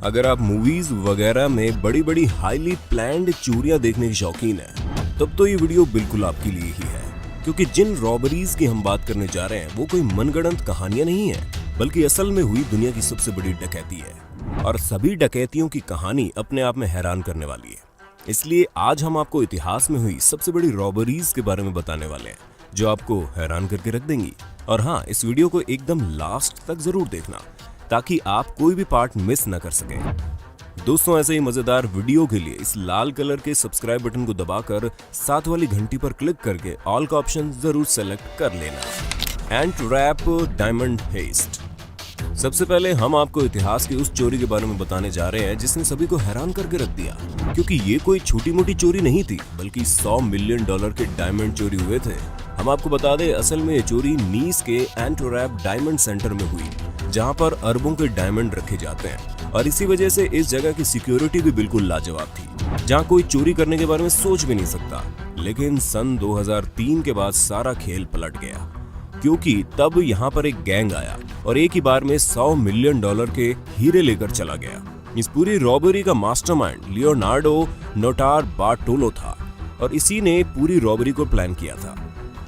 अगर आप मूवीज वगैरह में बड़ी बड़ी हाईली प्लान्ड चोरियां देखने के शौकीन हैं, तब तो ये वीडियो बिल्कुल आपके लिए ही है। क्योंकि जिन रॉबरीज की हम बात करने जा रहे हैं वो कोई मनगढ़ंत कहानियां नहीं है, बल्कि असल में हुई दुनिया की सबसे बड़ी डकैती है। और सभी डकैतियों की कहानी अपने आप में हैरान करने वाली है। इसलिए आज हम आपको इतिहास में हुई सबसे बड़ी रॉबरीज के बारे में बताने वाले हैं, जो आपको हैरान करके रख देंगी। और हाँ, इस वीडियो को एकदम लास्ट तक जरूर देखना, ताकि आप कोई भी पार्ट मिस न कर सकें। दोस्तों, ऐसे ही मजेदार वीडियो के लिए इस लाल कलर के सब्सक्राइब बटन को दबाकर साथ वाली घंटी पर क्लिक करके ऑल का ऑप्शन जरूर सेलेक्ट कर लेना। Antwerp diamond heist. सबसे पहले हम आपको इतिहास की उस चोरी के बारे में बताने जा रहे हैं जिसने सभी को हैरान करके रख दिया। क्योंकि ये कोई छोटी मोटी चोरी नहीं थी, बल्कि $100 मिलियन के डायमंड चोरी हुए थे। हम आपको बता दें, असल में ये चोरी नीस के एंटवर्प डायमंड सेंटर में हुई, जहां पर अरबों के डायमंड रखे जाते हैं। और इसी वजह से इस जगह की सिक्योरिटी भी बिल्कुल लाजवाब थी, जहां कोई चोरी करने के बारे में सोच भी नहीं सकता। लेकिन सन 2003 के बाद सारा खेल पलट गया, क्योंकि तब यहाँ पर एक गैंग आया और एक ही बार में $100 मिलियन के हीरे लेकर चला गया। इस पूरी रॉबरी का मास्टरमाइंड लियोनार्डो नोटार बार्टोलो था और इसी ने पूरी रॉबरी को प्लान किया था।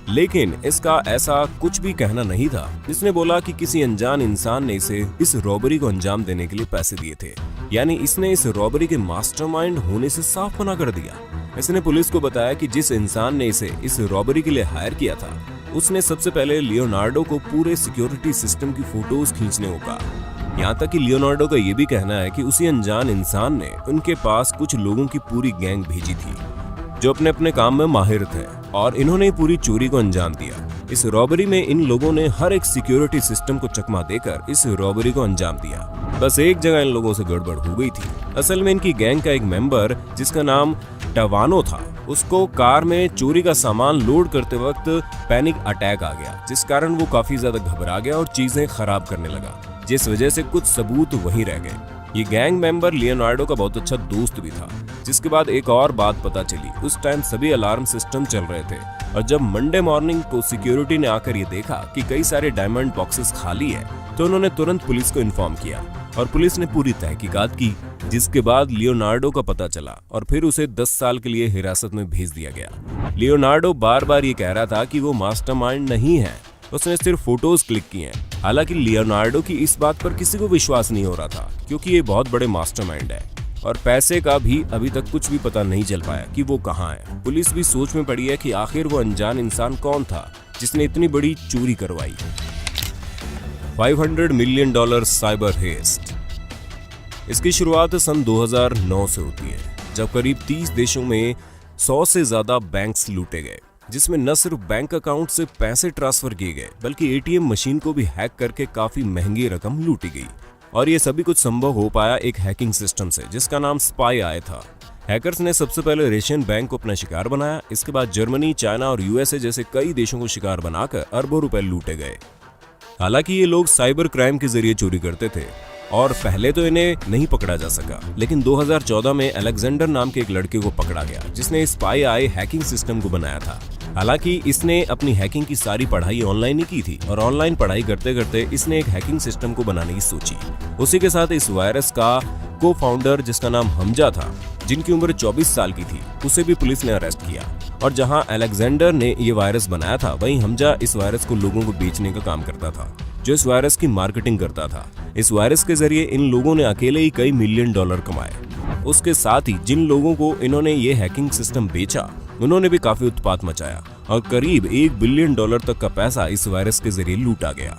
लेकिन इसका ऐसा कुछ भी कहना नहीं था। इसने बोला कि किसी अनजान इंसान ने इसे इस रॉबरी को अंजाम देने के लिए पैसे दिए थे, यानी इसने इस रॉबरी के मास्टरमाइंड होने से साफ मना कर दिया। इसने पुलिस को बताया कि जिस इंसान ने इसे इस रॉबरी के लिए हायर किया था, उसने सबसे पहले लियोनार्डो को पूरे सिक्योरिटी सिस्टम की फोटोज खींचने को कहा। यहाँ तक कि लियोनार्डो का ये भी कहना है कि उसी अनजान इंसान ने उनके पास कुछ लोगों की पूरी गैंग भेजी थी, जो अपने अपने काम में माहिर थे, और इन्होंने पूरी चोरी को अंजाम दिया। इस रॉबरी में इन लोगों ने हर एक सिक्योरिटी सिस्टम को चकमा देकर इस रॉबरी को अंजाम दिया। बस एक जगह इन लोगों से गड़बड़ हो गई थी। असल में इनकी गैंग का एक मेंबर, जिसका नाम टवानो था, उसको कार में चोरी का सामान लोड करते वक्त पैनिक अटैक आ गया, जिस कारण वो काफी ज्यादा घबरा गया और चीजें खराब करने लगा, जिस वजह से कुछ सबूत वहीं रह गए। ये गैंग मेंबर लियोनार्डो का बहुत अच्छा दोस्त भी था। जिसके बाद एक और बात पता चली, उस टाइम सभी अलार्म सिस्टम चल रहे थे, और जब मंडे मॉर्निंग को सिक्योरिटी ने आकर ये देखा कि कई सारे डायमंड बॉक्सेस खाली है, तो उन्होंने तुरंत पुलिस को इन्फॉर्म किया और पुलिस ने पूरी तहकीकात की, जिसके बाद लियोनार्डो का पता चला और फिर उसे 10 साल के लिए हिरासत में भेज दिया गया। लियोनार्डो बार बार ये कह रहा था कि वो मास्टरमाइंड नहीं है, उसने सिर्फ फोटोज क्लिक किए हैं। हालांकि लियोनार्डो की इस बात पर किसी को विश्वास नहीं हो रहा था, क्योंकि ये बहुत बड़े मास्टरमाइंड है और पैसे का भी अभी तक कुछ भी पता नहीं चल पाया कि वो कहाँ है। पुलिस भी सोच में पड़ी है कि आखिर वो अनजान इंसान कौन था जिसने इतनी बड़ी चोरी करवाई। $500 मिलियन साइबर हेस्ट। इसकी शुरुआत सन 2009 से होती है, जब करीब 30 देशों में 100 से ज्यादा बैंक्स लूटे गए, जिसमें न सिर्फ बैंक अकाउंट से पैसे ट्रांसफर किए गए, बल्कि एटीएम मशीन को भी हैक करके काफी महंगी रकम लूटी गई। और ये सभी कुछ संभव हो पाया एक हैकिंग सिस्टम से, जिसका नाम स्पाई आई था। हैकर्स ने सबसे पहले रशियन बैंक को अपना शिकार बनाया। इसके बाद जर्मनी, चाइना और यूएसए जैसे कई देशों को शिकार बनाकर अरबों रुपए लूटे गए। हालांकि ये लोग साइबर क्राइम के जरिए चोरी करते थे और पहले तो इन्हें नहीं पकड़ा जा सका, लेकिन 2014 में अलेक्जेंडर नाम के एक लड़के को पकड़ा गया, जिसने स्पाई आई हैकिंग सिस्टम को बनाया था। हालांकि इसने अपनी हैकिंग की सारी पढ़ाई ऑनलाइन ही की थी, और ऑनलाइन पढ़ाई करते करते इसने एक हैकिंग सिस्टम को बनाने की सोची। उसी के साथ इस वायरस का को फाउंडर, जिसका नाम हमजा था, जिनकी उम्र 24 साल की थी, उसे भी पुलिस ने अरेस्ट किया। और जहां अलेक्जेंडर ने ये वायरस बनाया था, वहीं हमजा इस वायरस को लोगों को बेचने का काम करता था, जो इस वायरस की मार्केटिंग करता था। इस वायरस के जरिए इन लोगों ने अकेले ही कई मिलियन डॉलर कमाए। उसके साथ ही जिन लोगों को इन्होंने ये हैकिंग सिस्टम बेचा, उन्होंने भी काफी उत्पात मचाया और करीब $1 बिलियन तक का पैसा इस वायरस के जरिए लूटा गया।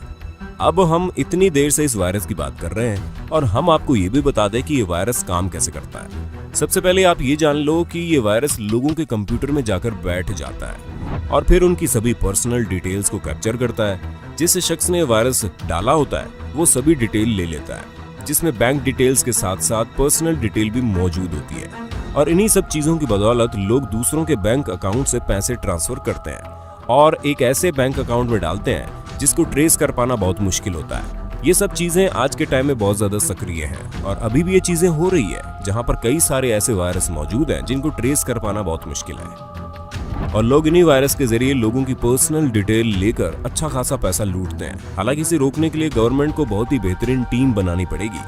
अब हम इतनी देर से इस वायरस की बात कर रहे हैं, और हम आपको ये भी बता दें कि ये वायरस काम कैसे करता है। सबसे पहले आप ये जान लो कि ये वायरस लोगों के कंप्यूटर में जाकर बैठ जाता है और फिर उनकी सभी पर्सनल डिटेल्स को कैप्चर करता है। जिस शख्स ने वायरस डाला होता है, वो सभी डिटेल ले लेता है, जिसमें बैंक डिटेल्स के साथ साथ पर्सनल डिटेल भी मौजूद होती है। और इन्हीं सब चीजों की बदौलत लोग दूसरों के बैंक अकाउंट से पैसे ट्रांसफर करते हैं और एक ऐसे बैंक अकाउंट में डालते हैं जिसको ट्रेस कर पाना बहुत मुश्किल होता है। ये सब चीजें आज के टाइम में बहुत ज्यादा सक्रिय हैं और अभी भी ये चीजें हो रही है, जहां पर कई सारे ऐसे वायरस मौजूद हैं जिनको ट्रेस कर पाना बहुत मुश्किल है। और लोग इन्हीं वायरस के जरिए लोगों की पर्सनल डिटेल लेकर अच्छा खासा पैसा लूटते हैं। हालांकि इसे रोकने के लिए गवर्नमेंट को बहुत ही बेहतरीन टीम बनानी पड़ेगी,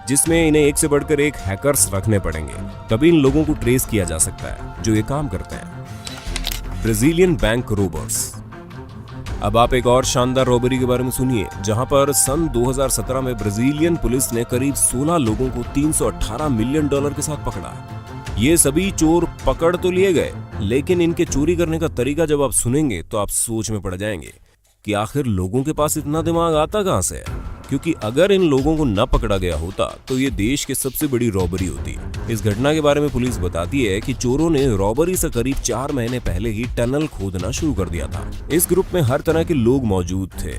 जिसमें इन्हें एक से बढ़कर एक हैकर्स रखने पड़ेंगे, तभी इन लोगों को ट्रेस किया जा सकता है जो ये काम करते हैं। Brazilian bank robbers. अब आप एक और शानदार रॉबरी के बारे में सुनिए, जहां पर सन 2017 में ब्राजीलियन पुलिस ने करीब 16 लोगों को $318 मिलियन के साथ पकड़ा। ये सभी चोर पकड़ तो लिए गए, लेकिन इनके चोरी करने का तरीका जब आप सुनेंगे तो आप सोच में पड़ जाएंगे कि आखिर लोगों के पास इतना दिमाग आता कहां से है, क्योंकि अगर इन लोगों को न पकड़ा गया होता तो ये देश की सबसे बड़ी रॉबरी होती। इस घटना के बारे में पुलिस बताती है कि चोरों ने रॉबरी से करीब 4 महीने पहले ही टनल खोदना शुरू कर दिया था। इस ग्रुप में हर तरह के लोग मौजूद थे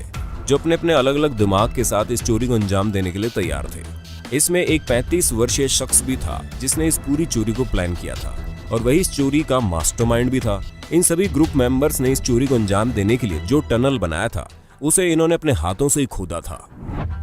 जो अपने अपने अलग अलग दिमाग के साथ इस चोरी को अंजाम देने के लिए तैयार थे। इसमें एक 35 वर्षीय शख्स भी था जिसने इस पूरी चोरी को प्लान किया था और वही इस चोरी का मास्टरमाइंड भी था। इन सभी ग्रुप मेंबर्स ने इस चोरी को अंजाम देने के लिए जो टनल बनाया था उसे इन्होंने अपने हाथों से ही खोदा था।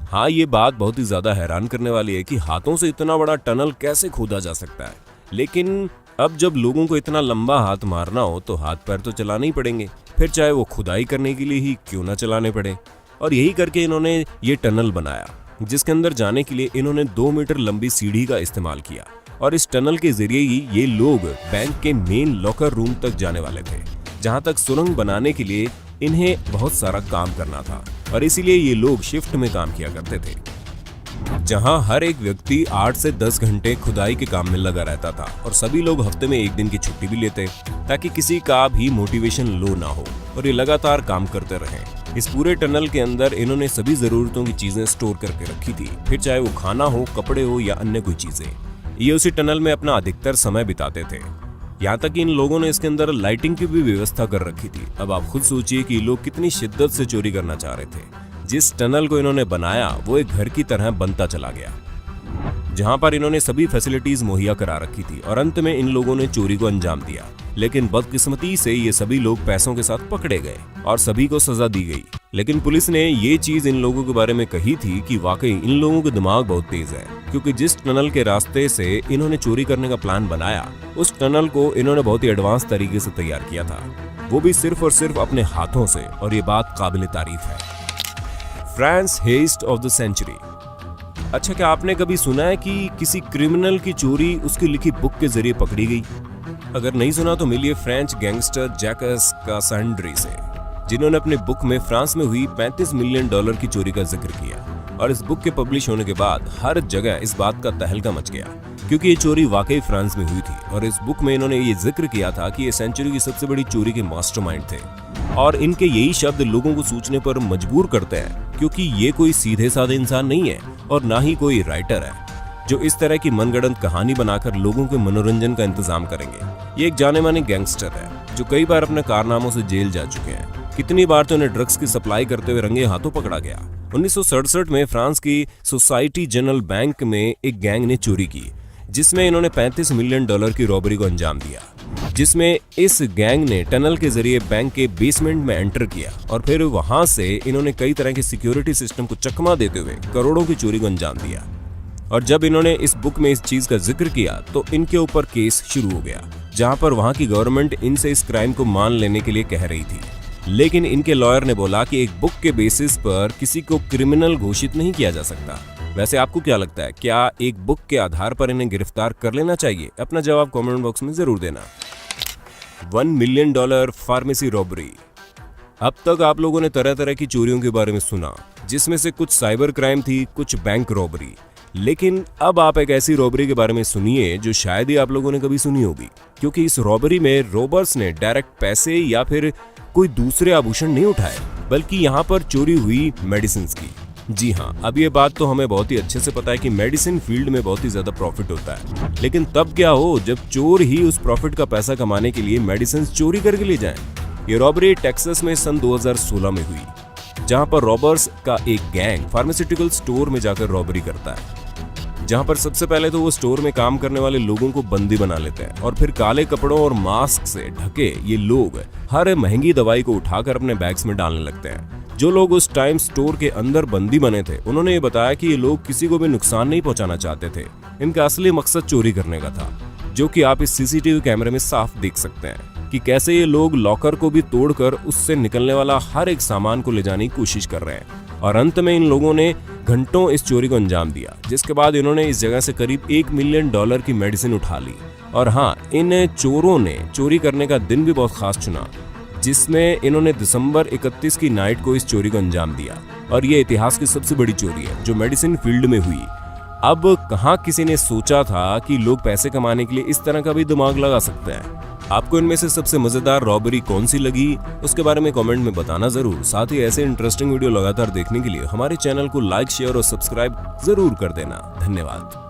हाँ, ये बात बहुत ही ज्यादा हैरान करने वाली है कि हाथों से इतना बड़ा टनल कैसे खोदा जा सकता है, लेकिन अब जब लोगों को इतना लंबा हाथ मारना हो तो हाथ पैर तो चलाने ही पड़ेंगे, फिर चाहे वो खुदाई करने के लिए ही क्यों ना चलाने पड़े। और यही करके इन्होंने ये टनल बनाया, जिसके अंदर जाने के लिए इन्होंने 2 मीटर लंबी सीढ़ी का इस्तेमाल किया और इस टनल के जरिए ही ये लोग बैंक के मेन लॉकर रूम तक जाने वाले थे, जहां तक सुरंग बनाने के लिए इन्हें बहुत सारा काम करना था और इसीलिए ये लोग शिफ्ट में काम किया करते थे, जहां हर एक व्यक्ति 8 से 10 घंटे खुदाई के काम में लगा रहता था और सभी लोग हफ्ते में 1 दिन की छुट्टी भी लेते ताकि किसी का भी मोटिवेशन लो ना हो और ये लगातार काम करते रहें। इस पूरे टनल के अंदर इन्होंने सभी जरूरतों की चीजें स्टोर करके रखी थी, फिर चाहे वो खाना हो, कपड़े हो या अन्य कोई चीजें। ये उसी टनल में अपना अधिकतर समय बिताते थे। यहाँ तक कि इन लोगों ने इसके अंदर लाइटिंग की भी व्यवस्था कर रखी थी। अब आप खुद सोचिए कि लोग कितनी शिद्दत से चोरी करना चाह रहे थे। जिस टनल को इन्होंने बनाया वो एक घर की तरह बनता चला गया, जहां पर इन्होंने सभी फैसिलिटीज मुहैया करा रखी थी और अंत में इन लोगों ने चोरी को अंजाम दिया। लेकिन बदकिस्मती से ये सभी लोग पैसों के साथ पकड़े गए और सभी को सजा दी गई। लेकिन पुलिस ने ये चीज इन लोगों के बारे में कही थी कि वाकई इन लोगों का दिमाग बहुत तेज है, क्योंकि जिस टनल के रास्ते से इन्होंने चोरी करने का प्लान बनाया उस टनल को इन्होंने बहुत ही एडवांस तरीके से तैयार किया था, वो भी सिर्फ और सिर्फ अपने हाथों से, और ये बात काबिल तारीफ है। France heist of the century. अच्छा, क्या आपने कभी सुना है कि किसी क्रिमिनल की चोरी उसकी लिखी बुक के जरिए पकड़ी गई? अगर नहीं सुना तो मिलिए फ्रेंच गैंगस्टर जैकस कासांड्री से, जिन्होंने अपनी बुक में फ्रांस में हुई $35 मिलियन की चोरी का जिक्र किया। और इस बुक के पब्लिश होने के बाद हर जगह इस बात का तहलका मच गया, क्योंकि ये चोरी वाकई फ्रांस में हुई थी। और इस बुक में इन्होंने ये जिक्र किया था कि ये सेंचुरी की सबसे बड़ी चोरी के मास्टरमाइंड थे। और इनके यही शब्द लोगों को सोचने पर मजबूर करते हैं, क्योंकि ये कोई सीधे साधे इंसान नहीं है और ना ही कोई राइटर है जो इस तरह की मनगढ़ंत कहानी बनाकर लोगों के मनोरंजन का इंतजाम करेंगे। ये एक जाने माने गैंगस्टर है जो कई बार अपने कारनामों से जेल जा चुके हैं। कितनी बार तो उन्हें ड्रग्स की सप्लाई करते हुए रंगे हाथों पकड़ा गया। 1967 में फ्रांस की सोसाइटी जनरल बैंक में एक गैंग ने चोरी की, जिसमें इन्होंने $35 मिलियन की रॉबरी को अंजाम दिया, जिसमें इस गैंग ने टनल के जरिए बैंक के बेसमेंट में एंटर किया और फिर वहां से इन्होंने कई तरह के सिक्योरिटी सिस्टम को चकमा देते हुए करोड़ों की चोरी को अंजाम दिया। और जब इन्होंने इस बुक में इस चीज का जिक्र किया तो इनके ऊपर केस शुरू हो गया, जहां पर वहां की गवर्नमेंट इनसे इस क्राइम को मान लेने के लिए कह रही थी। लेकिन इनके लॉयर ने बोला कि एक बुक के बेसिस पर किसी को क्रिमिनल घोषित नहीं किया जा सकता। वैसे आपको क्या लगता है, क्या एक बुक के आधार पर इन्हें गिरफ्तार कर लेना चाहिए? अपना जवाब कमेंट बॉक्स में जरूर देना। $1 मिलियन फार्मेसी रॉबरी। अब तक आप लोगों ने तरह तरह की चोरियों के बारे में सुना, जिसमें से कुछ साइबर क्राइम थी, कुछ बैंक रॉबरी। लेकिन अब आप एक ऐसी रॉबरी के बारे में सुनिए जो शायद ही आप लोगों ने कभी सुनी होगी, क्योंकि इस रॉबरी में रॉबर्स ने डायरेक्ट पैसे या फिर कोई दूसरे आभूषण नहीं उठाए, बल्कि यहाँ पर चोरी हुई मेडिसिन की। जी हाँ, अब ये बात तो हमें बहुत ही अच्छे से पता है कि मेडिसिन फील्ड में बहुत ही ज्यादा प्रॉफिट होता है। लेकिन तब क्या हो जब चोर ही उस प्रॉफिट का पैसा कमाने के लिए मेडिसिन चोरी करके ले जाएं। ये रॉबरी टेक्सास में सन 2016 में हुई, जहां पर रॉबर्स का एक गैंग फार्मास्यूटिकल स्टोर में जाकर रॉबरी करता है, जहां पर सबसे पहले तो वो स्टोर में काम करने वाले लोगों को बंदी बना लेते हैं और फिर काले कपड़ों और मास्क से ढके ये लोग हर महंगी दवाई को उठाकर अपने बैग्स में डालने लगते हैं। जो लोग उस टाइम स्टोर के अंदर बंदी बने थे, उन्होंने ये बताया कि ये लोग किसी को भी नुकसान नहीं पहुंचाना चाहते थे। इनका असली मकसद चोरी करने का था, जो कि आप इस सीसीटीवी कैमरे में साफ देख सकते हैं कि कैसे ये लोग लॉकर को भी तोड़कर उससे निकलने वाला हर एक सामान को ले जाने की कोशिश कर रहे हैं। और अंत में इन लोगों ने घंटों इस चोरी को अंजाम दिया, जिसके बाद इन्होंने इस जगह से करीब $1 मिलियन की मेडिसिन उठा ली। और हाँ, इन चोरों ने चोरी करने का दिन भी बहुत खास चुना, जिसमें इन्होंने दिसंबर 31 की नाइट को इस चोरी को अंजाम दिया। और ये इतिहास की सबसे बड़ी चोरी है जो मेडिसिन फील्ड में हुई। अब कहाँ किसी ने सोचा था कि लोग पैसे कमाने के लिए इस तरह का भी दिमाग लगा सकते हैं। आपको इनमें से सबसे मजेदार रॉबरी कौन सी लगी, उसके बारे में कमेंट में बताना जरूर। साथ ही ऐसे इंटरेस्टिंग वीडियो लगातार देखने के लिए हमारे चैनल को लाइक, शेयर और सब्सक्राइब जरूर कर देना। धन्यवाद।